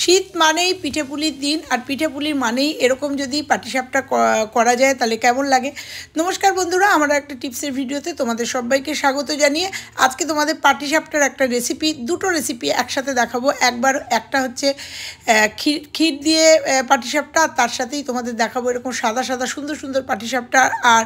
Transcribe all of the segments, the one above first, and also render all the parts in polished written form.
শীত মানেই পিঠেপুলির দিন, আর পিঠেপুলির মানেই এরকম যদি পাটিসাপটা করা যায় তাহলে কেমন লাগে। নমস্কার বন্ধুরা, আমার একটা টিপসের ভিডিওতে তোমাদের সবাইকে স্বাগত জানিয়ে আজকে তোমাদের পাটিসাপটার একটা রেসিপি, দুটো রেসিপি একসাথে দেখাবো। একটা হচ্ছে ক্ষীর দিয়ে পাটিসাপটা, আর তার সাথেই তোমাদের দেখাবো এরকম সাদা সাদা সুন্দর সুন্দর পাটিসাপটা, আর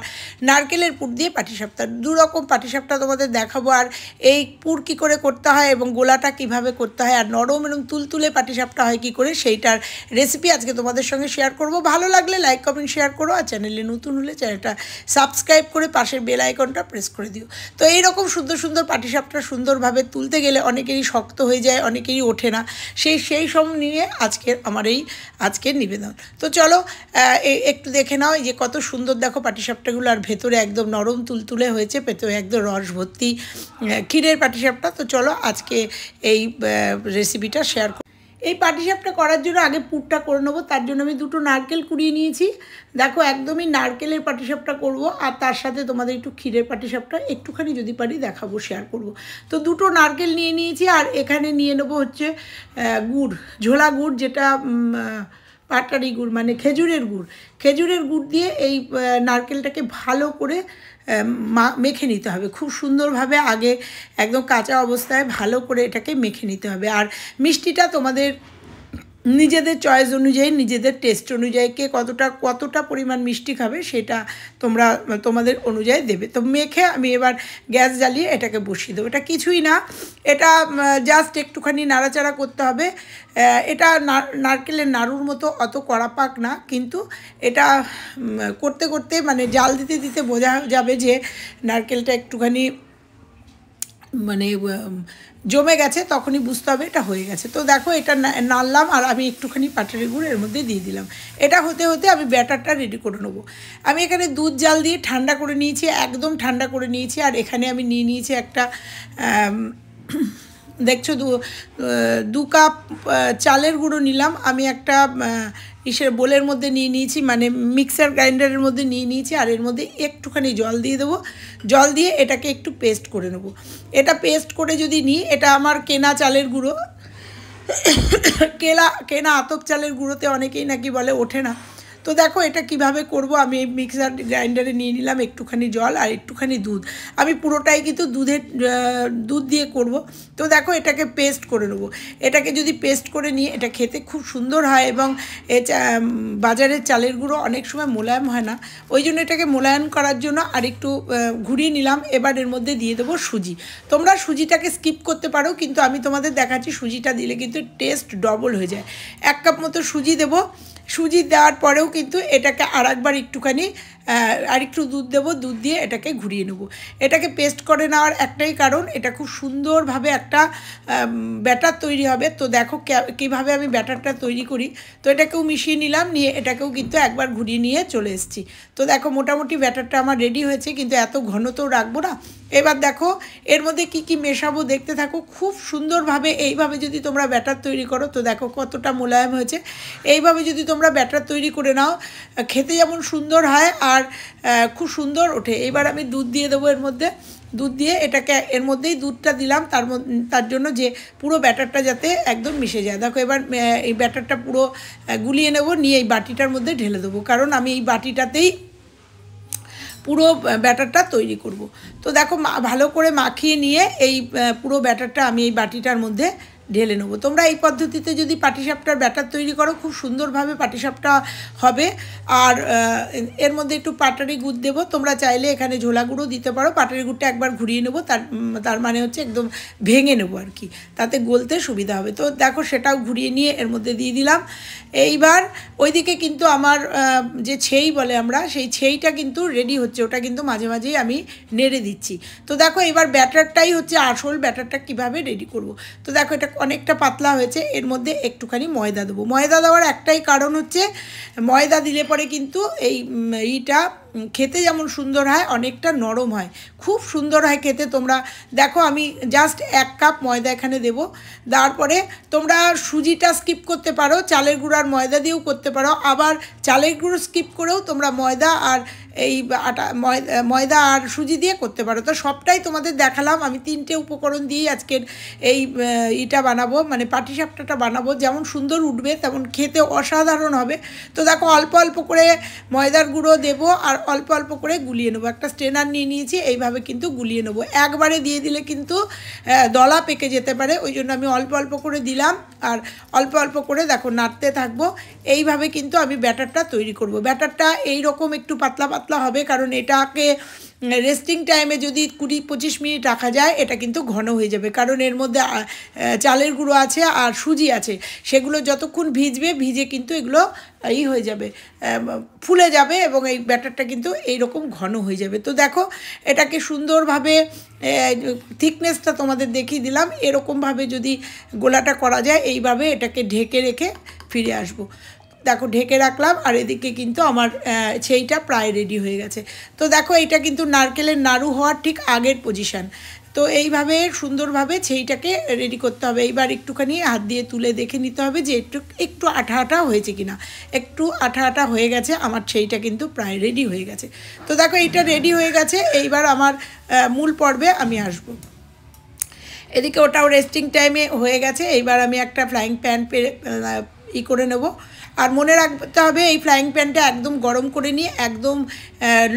নারকেলের পুর দিয়ে পাটিসাপটা। দুরকম পাটিসাপটা তোমাদের দেখাবো, আর এই পুর কী করে করতে হয় এবং গোলাটা কিভাবে করতে হয়, আর নরম এবং তুলতুলে পাটিসাপটা হয় কী করে, সেইটার রেসিপি আজকে তোমাদের সঙ্গে শেয়ার করব। ভালো লাগলে লাইক কমেন্ট শেয়ার করো, আর চ্যানেলে নতুন হলে চ্যানেলটা সাবস্ক্রাইব করে পাশের বেল আইকনটা প্রেস করে দিও। তো এইরকম সুন্দর সুন্দর পাটিসাপটা সুন্দরভাবে তুলতে গেলে অনেকেরই শক্ত হয়ে যায়, অনেকেরই ওঠে না, সেই সব নিয়ে আজকের নিবেদন। তো চলো একটু দেখে নাও, এই যে কত সুন্দর দেখো পাটিসাপটাগুলো, আর ভেতরে একদম নরম তুলতুলে হয়েছে, ভেতরে একদম রস ভর্তি ক্ষীরের পাটিসাপটা। তো চলো আজকে এই রেসিপিটা শেয়ার করো। এই পাটিসাপটা করার জন্য আগে পুরটা করে নেবো। তার জন্য আমি দুটো নারকেল কুড়িয়ে নিয়েছি। দেখো একদমই নারকেলের পাটিসাপটা করব, আর তার সাথে তোমাদের একটু ক্ষীরের পাটিসাপটা একটুখানি যদি পারি দেখাবো, শেয়ার করব। তো দুটো নারকেল নিয়ে নিয়েছি, আর এখানে নিয়ে নেবো হচ্ছে গুড়, ঝোলা গুড়, যেটা পাটারি গুড় মানে খেজুরের গুড় দিয়ে এই নারকেলটাকে ভালো করে মেখে নিতে হবে খুব সুন্দরভাবে। আগে একদম কাঁচা অবস্থায় ভালো করে এটাকে মেখে নিতে হবে। আর মিষ্টিটা তোমাদের নিজেদের চয়েস অনুযায়ী, নিজেদের টেস্ট অনুযায়ী কে কতটা পরিমাণ মিষ্টি খাবে সেটা তোমাদের অনুযায়ী দেবে। তো মেখে আমি এবার গ্যাস জ্বালিয়ে এটাকে বসিয়ে দেবো। এটা কিছুই না, এটা জাস্ট একটুখানি নাড়াচাড়া করতে হবে। এটা নারকেলের নাড়ুর মতো অত কড়া পাক না, কিন্তু এটা করতে করতে মানে জাল দিতে দিতে বোঝা যাবে যে নারকেলটা একটুখানি মানে জমে গেছে, তখনই বুঝতে হবে এটা হয়ে গেছে। তো দেখো এটা নাড়লাম, আর আমি একটুখানি পাটারি গুঁড়ো এর মধ্যে দিয়ে দিলাম। এটা হতে হতে আমি ব্যাটারটা রেডি করে নেবো। আমি এখানে দুধ জাল দিয়ে ঠান্ডা করে নিয়েছি, একদম ঠান্ডা করে নিয়েছি। আর এখানে আমি নিয়ে নিয়েছি একটা দেখছো 2 কাপ চালের গুঁড়ো নিলাম। আমি একটা বোলের মধ্যে নিয়ে নিয়েছি, মানে মিক্সার গ্রাইন্ডারের মধ্যে নিয়ে নিয়েছি, আর এর মধ্যে একটুখানি জল দিয়ে দেবো। জল দিয়ে এটাকে একটু পেস্ট করে নেব। এটা পেস্ট করে যদি নিই, এটা আমার কেনা চালের গুঁড়ো, কেনা আতপ চালের গুঁড়োতে অনেকেই নাকি বলে ওঠে না। তো দেখো এটা কিভাবে করব। আমি মিক্সার গ্রাইন্ডারে নিয়ে নিলাম একটুখানি জল আর একটুখানি দুধ। আমি পুরোটাই কিন্তু দুধ দিয়ে করব। তো দেখো এটাকে পেস্ট করে নেবো। এটাকে যদি পেস্ট করে নিয়ে, এটা খেতে খুব সুন্দর হয়, এবং বাজারের চালের গুঁড়ো অনেক সময় মোলায়েম হয় না, ওই জন্য এটাকে মোলায়েম করার জন্য আর একটু ঘুরিয়ে নিলাম। এবার এর মধ্যে দিয়ে দেবো সুজি। তোমরা সুজিটাকে স্কিপ করতে পারো, কিন্তু আমি তোমাদের দেখাচ্ছি সুজিটা দিলে কিন্তু টেস্ট ডবল হয়ে যায়। 1 কাপ মতো সুজি দেবো। সুজি দেওয়ার পরেও কিন্তু এটাকে আরেকবার একটুখানি আরেকটু দুধ দেবো। দুধ দিয়ে এটাকে ঘুরিয়ে নেব। এটাকে পেস্ট করে নেওয়ার একটাই কারণ, এটা খুব সুন্দরভাবে একটা ব্যাটার তৈরি হবে। তো দেখো কীভাবে আমি ব্যাটারটা তৈরি করি। তো এটাকেও মিশিয়ে নিলাম, নিয়ে এটাকেও কিন্তু একবার ঘুরিয়ে নিয়ে চলে এসেছি। তো দেখো মোটামুটি ব্যাটারটা আমার রেডি হয়েছে, কিন্তু এত ঘন তো রাখবো না। এবার দেখো এর মধ্যে কি মেশাবো দেখতে থাকো। খুব সুন্দরভাবে এইভাবে যদি তোমরা ব্যাটার তৈরি করো, তো দেখো কতটা মোলায়েম হয়েছে। এইভাবে যদি তোমরা ব্যাটার তৈরি করে নাও, খেতে যেমন সুন্দর হয় আর খুব সুন্দর ওঠে। এবার আমি দুধ দিয়ে দেবো এর মধ্যে। দুধ দিয়ে এটাকে এর মধ্যেই দুধটা দিলাম, তার জন্য যে পুরো ব্যাটারটা যাতে একদম মিশে যায়। দেখো এবার এই ব্যাটারটা পুরো গুলিয়ে নেব, নিয়ে এই বাটিটার মধ্যে ঢেলে দেবো, কারণ আমি এই বাটিটাতেই পুরো ব্যাটারটা তৈরি করব। তো দেখো ভালো করে মাখিয়ে নিয়ে এই পুরো ব্যাটারটা আমি এই বাটিটার মধ্যে ঢেলে নেবো। তোমরা এই পদ্ধতিতে যদি পাটিসাপটার ব্যাটার তৈরি করো, খুব সুন্দরভাবে পাটিসাপটা হবে। আর এর মধ্যে একটু পাটারি গুড় দেবো। তোমরা চাইলে এখানে ঝোলা গুঁড়ো দিতে পারো। পাটারি গুড়টা একবার ঘুরিয়ে নেবো, তার মানে হচ্ছে একদম ভেঙে নেবো আর কি, তাতে গলতে সুবিধা হবে। তো দেখো সেটাও ঘুরিয়ে নিয়ে এর মধ্যে দিয়ে দিলাম। এইবার ওইদিকে কিন্তু আমার যে ছেই বলে আমরা, সেই ছেইটা কিন্তু রেডি হচ্ছে। ওটা কিন্তু মাঝে মাঝেই আমি নেড়ে দিচ্ছি। তো দেখো এবার ব্যাটারটাই হচ্ছে আসল, ব্যাটারটা কিভাবে রেডি করব। তো দেখো এটা অনেকটা পাতলা হয়েছে। এর মধ্যে একটুখানি ময়দা দেবো। ময়দা দেওয়ার একটাই কারণ হচ্ছে, ময়দা দিলে পরে কিন্তু এইটা খেতে যেমন সুন্দর হয় অনেকটা নরম হয়, খুব সুন্দর হয় খেতে। তোমরা দেখো আমি জাস্ট 1 কাপ ময়দা এখানে দেবো। তারপরে তোমরা সুজিটা স্কিপ করতে পারো, চালের গুঁড়ো আর ময়দা দিয়েও করতে পারো, আবার চালের গুঁড়ো স্কিপ করেও তোমরা ময়দা আর এই ময়দা আর সুজি দিয়ে করতে পারো। তো সবটাই তোমাদের দেখালাম। আমি 3টে উপকরণ দিয়েই আজকের এই এটা বানাবো, মানে পাটিসাপটাটা বানাবো। যেমন সুন্দর উঠবে তেমন খেতে অসাধারণ হবে। তো দেখো অল্প অল্প করে ময়দার গুঁড়ো দেবো আর অল্প অল্প করে গুলিয়ে নেবো। একটা স্ট্রেনার নিয়ে নিয়েছি, এইভাবে কিন্তু গুলিয়ে নেবো। একবারে দিয়ে দিলে কিন্তু দলা পেকে যেতে পারে, ওই জন্য আমি অল্প অল্প করে দিলাম আর অল্প অল্প করে দেখো নাড়তে থাকবো। এইভাবে কিন্তু আমি ব্যাটারটা তৈরি করব। ব্যাটারটা এইরকম একটু পাতলা পাতলা হবে, কারণ এটাকে রেস্টিং টাইমে যদি 20-25 মিনিট রাখা যায় এটা কিন্তু ঘন হয়ে যাবে, কারণ এর মধ্যে চালের গুঁড়ো আছে আর সুজি আছে। সেগুলো যতক্ষণ ভিজে কিন্তু এগুলো হয়ে যাবে, ফুলে যাবে এবং এই ব্যাটারটা কিন্তু এইরকম ঘন হয়ে যাবে। তো দেখো এটাকে সুন্দরভাবে থিকনেসটা তোমাদের দেখিয়ে দিলাম। এরকমভাবে যদি গোলাটা করা যায়, এইভাবে এটাকে ঢেকে রেখে ফিরে আসবো। দেখো ঢেকে রাখলাম আর এদিকে কিন্তু আমার সেইটা প্রায় রেডি হয়ে গেছে। তো দেখো এটা কিন্তু নারকেলের নাড়ু হওয়ার ঠিক আগের পজিশান। তো এইভাবে সুন্দরভাবে সেইটাকে রেডি করতে হবে। এইবার একটুখানি হাত দিয়ে তুলে দেখে নিতে হবে যে একটু আঠা আঠা হয়েছে কিনা। একটু আঠা আঠা হয়ে গেছে, আমার সেইটা কিন্তু প্রায় রেডি হয়ে গেছে। তো দেখো এইটা রেডি হয়ে গেছে। এইবার আমার মূল পর্বে আমি আসব। এদিকে ওটাও রেস্টিং টাইমে হয়ে গেছে। এইবার আমি একটা ফ্রাইং প্যান করে নেব। আর মনে রাখতে হবে এই ফ্রাইং প্যানটা একদম গরম করে নিয়ে একদম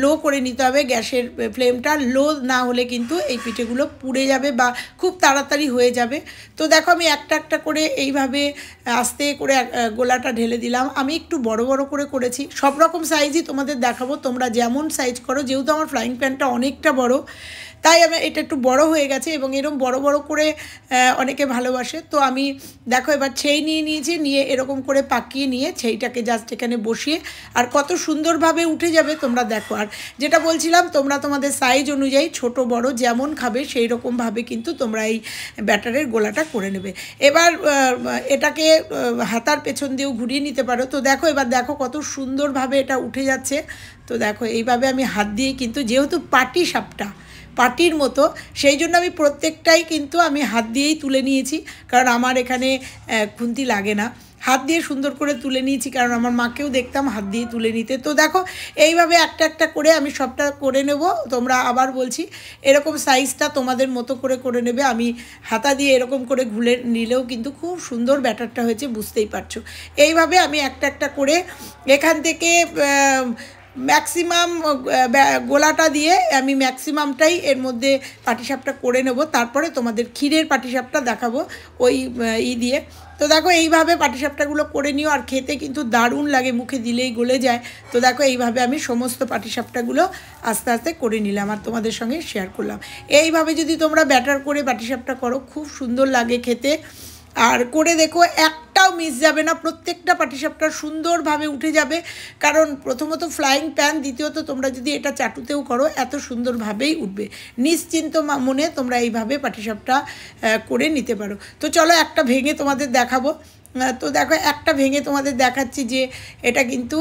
লো করে নিতে হবে। গ্যাসের ফ্লেমটা লো না হলে কিন্তু এই পিঠেগুলো পুড়ে যাবে বা খুব তাড়াতাড়ি হয়ে যাবে। তো দেখো আমি একটা একটা করে এইভাবে আস্তে করে গোলাটা ঢেলে দিলাম। আমি একটু বড় বড় করে করেছি, সব রকম সাইজই তোমাদের দেখাবো, তোমরা যেমন সাইজ করো। যেহেতু আমার ফ্রাইং প্যানটা অনেকটা বড়, তাই আমি এটা একটু বড় হয়ে গেছে এবং এরকম বড় বড় করে অনেকে ভালোবাসে। তো আমি দেখো এবার ছেই নিয়েছি, নিয়ে এরকম করে পাকিয়ে নিয়ে ছেইটাকে জাস্ট এখানে বসিয়ে আর কত সুন্দরভাবে উঠে যাবে তোমরা দেখো। আর যেটা বলছিলাম, তোমরা তোমাদের সাইজ অনুযায়ী ছোট বড় যেমন খাবে সেই রকমভাবে কিন্তু তোমরা এই ব্যাটারের গোলাটা করে নেবে। এবার এটাকে হাতার পেছন দিয়েও ঘুরিয়ে নিতে পারো। তো দেখো এবার দেখো কত সুন্দরভাবে এটা উঠে যাচ্ছে। তো দেখো এইভাবে আমি হাত দিয়ে কিন্তু, যেহেতু পাটিসাপটা পাটির মতো, সেই জন্য আমি প্রত্যেকটাই কিন্তু আমি হাত দিয়েই তুলে নিয়েছি, কারণ আমার এখানে খুন্তি লাগে না। হাত দিয়ে সুন্দর করে তুলে নিয়েছি, কারণ আমার মাকেও দেখতাম হাত দিয়ে তুলে নিতে। তো দেখো এইভাবে একটা একটা করে আমি সবটা করে নেব। তোমরা আবার বলছি এরকম সাইজটা তোমাদের মতো করে করে নেবে। আমি হাতা দিয়ে এরকম করে ঘুলে নিলেও কিন্তু খুব সুন্দর ব্যাটারটা হয়েছে, বুঝতেই পারছো। এইভাবে আমি একটা একটা করে এখান থেকে ম্যাক্সিমাম গোলাটা দিয়ে আমি ম্যাক্সিমামটাই এর মধ্যে পাটিসাপটা করে নেব। তারপরে তোমাদের ক্ষীরের পাটিসাপটা দেখাবো ওই দিয়ে। তো দেখো এইভাবে পাটিসাপটাগুলো করে নিও, আর খেতে কিন্তু দারুণ লাগে, মুখে দিলেই গলে যায়। তো দেখো এইভাবে আমি সমস্ত পাটিসাপটাগুলো আস্তে আস্তে করে নিলাম আর তোমাদের সঙ্গে শেয়ার করলাম। এইভাবে যদি তোমরা ব্যাটার করে পাটিসাপটা করো, খুব সুন্দর লাগে খেতে। আর করে দেখো একটাও মিস যাবে না, প্রত্যেকটা পাটিসাপটা সুন্দরভাবে উঠে যাবে। কারণ প্রথমত ফ্লাইং প্যান, দ্বিতীয়ত তোমরা যদি এটা চাটুতেও করো এত সুন্দরভাবেই উঠবে। নিশ্চিন্ত মনে তোমরা এইভাবে পাটিসাপটা করে নিতে পারো। তো চলো একটা ভেঙে তোমাদের দেখাবো। তো দেখো একটা ভেঙে তোমাদের দেখাচ্ছি যে এটা কিন্তু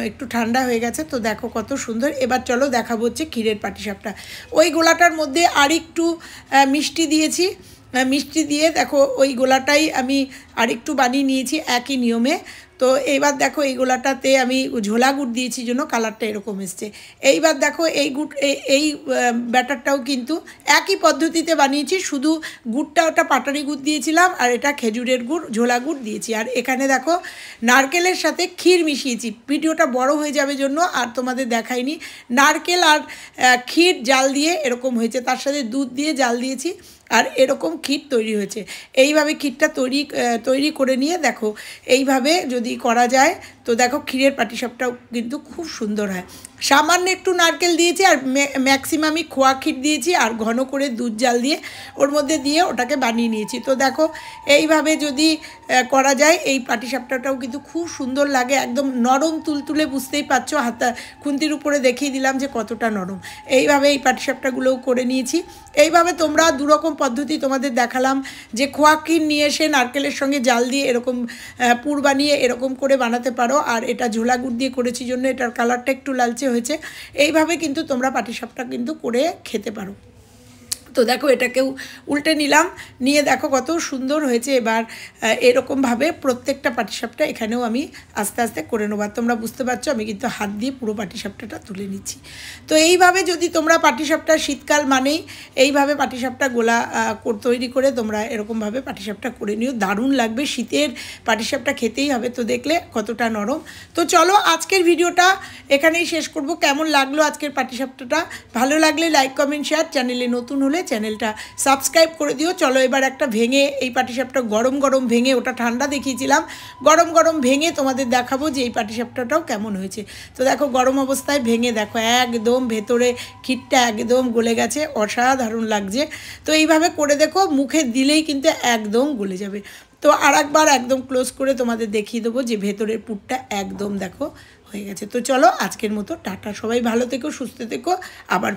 একটু ঠান্ডা হয়ে গেছে। তো দেখো কত সুন্দর। এবার চলো দেখাবো হচ্ছে ক্ষীরের পাটিসাপটা। ওই গোলাটার মধ্যে আর একটু মিষ্টি দিয়েছি, মিষ্টি দিয়ে দেখো ওই গোলাটাই আমি আরেকটু বানিয়ে নিয়েছি একই নিয়মে। তো এইবার দেখো এই গোলাটাতে আমি ঝোলা গুড় দিয়েছি জন্য কালারটা এরকম এসছে। এইবার দেখো এই ব্যাটারটাও কিন্তু একই পদ্ধতিতে বানিয়েছি, শুধু গুড়টা ওটা পাটারি গুড় দিয়েছিলাম আর এটা খেজুরের গুড় ঝোলা গুড় দিয়েছি। আর এখানে দেখো নারকেলের সাথে ক্ষীর মিশিয়েছি। ভিডিওটা বড় হয়ে যাবে জন্য আর তোমাদের দেখাইনি। নারকেল আর ক্ষীর জাল দিয়ে এরকম হয়েছে, তার সাথে দুধ দিয়ে জাল দিয়েছি আর এরকম ক্ষীর তৈরি হয়েছে। এইভাবে ক্ষীরটা তৈরি করে নিয়ে দেখো এইভাবে যদি করা যায় তো দেখো ক্ষীরের পাটিসাপটাও কিন্তু খুব সুন্দর হয়। সামান্য একটু নারকেল দিয়েছি আর ম্যাক্সিমামই খোয়া ক্ষীর দিয়েছি আর ঘন করে দুধ জাল দিয়ে ওর মধ্যে দিয়ে ওটাকে বানিয়ে নিয়েছি। তো দেখো এইভাবে যদি করা যায় এই পাটিসাপটাটাও কিন্তু খুব সুন্দর লাগে, একদম নরম তুলতুলে, বুঝতেই পারছো। হাতা খুন্তির উপরে দেখিয়ে দিলাম যে কতটা নরম। এইভাবে এই পাটিসাপটাগুলোও করে নিয়েছি। এইভাবে তোমরা দুরকম পদ্ধতি তোমাদের দেখালাম, যে খোয়া ক্ষীর নিয়ে এসে নারকেলের সঙ্গে জাল দিয়ে এরকম পুর বানিয়ে এরকম করে বানাতে পারো। আর এটা ঝোলা গুড় দিয়ে করেছি জন্য এটার কালারটা একটু লালচে মুচমুচে হয়েছে। এইভাবে কিন্তু তোমরা পাটিসাপটা কিন্তু করে খেতে পারো। তো দেখো এটাকেও উল্টে নিলাম, নিয়ে দেখো কত সুন্দর হয়েছে। এবার এরকমভাবে প্রত্যেকটা পাটিসাপটা এখানেও আমি আস্তে আস্তে করে নেবো। আর তোমরা বুঝতে পারছো আমি কিন্তু হাত দিয়ে পুরো পাটিসাপটাটা তুলে নিচ্ছি। তো এইভাবে যদি তোমরা পাটিসাপটা, শীতকাল মানেই এইভাবে পাটিসাপটা গোলা তৈরি করে তোমরা এরকমভাবে পাটিসাপটা করে নিও, দারুণ লাগবে। শীতের পাটিসাপটা খেতেই হবে। তো দেখলে কতটা নরম। তো চলো আজকের ভিডিওটা এখানেই শেষ করব। কেমন লাগলো আজকের পাটিসাপটাটা? ভালো লাগলে লাইক, কমেন্ট, শেয়ার। চ্যানেলে নতুন হলে চ্যানেলটা সাবস্ক্রাইব করে দিও। চলো এবার একটা ভেঙে, এই পাটিসাপটা গরম গরম ভেঙে, ওটা ঠান্ডা দেখিয়েছিলাম, গরম গরম ভেঙে তোমাদের দেখাবো যে এই পাটিসাপটাটাও কেমন হয়েছে। তো দেখো গরম অবস্থায় ভেঙে দেখো একদম ভেতরে ক্ষীরটা একদম গলে গেছে, অসাধারণ লাগছে। তো এইভাবে করে দেখো, মুখে দিলেই কিন্তু একদম গলে যাবে। তো আর একবার একদম ক্লোজ করে তোমাদের দেখিয়ে দেবো যে ভেতরের পুরটা একদম দেখো হয়ে গেছে। তো চলো আজকের মতো টাটা, সবাই ভালো থেকো, সুস্থ থেকো, আবার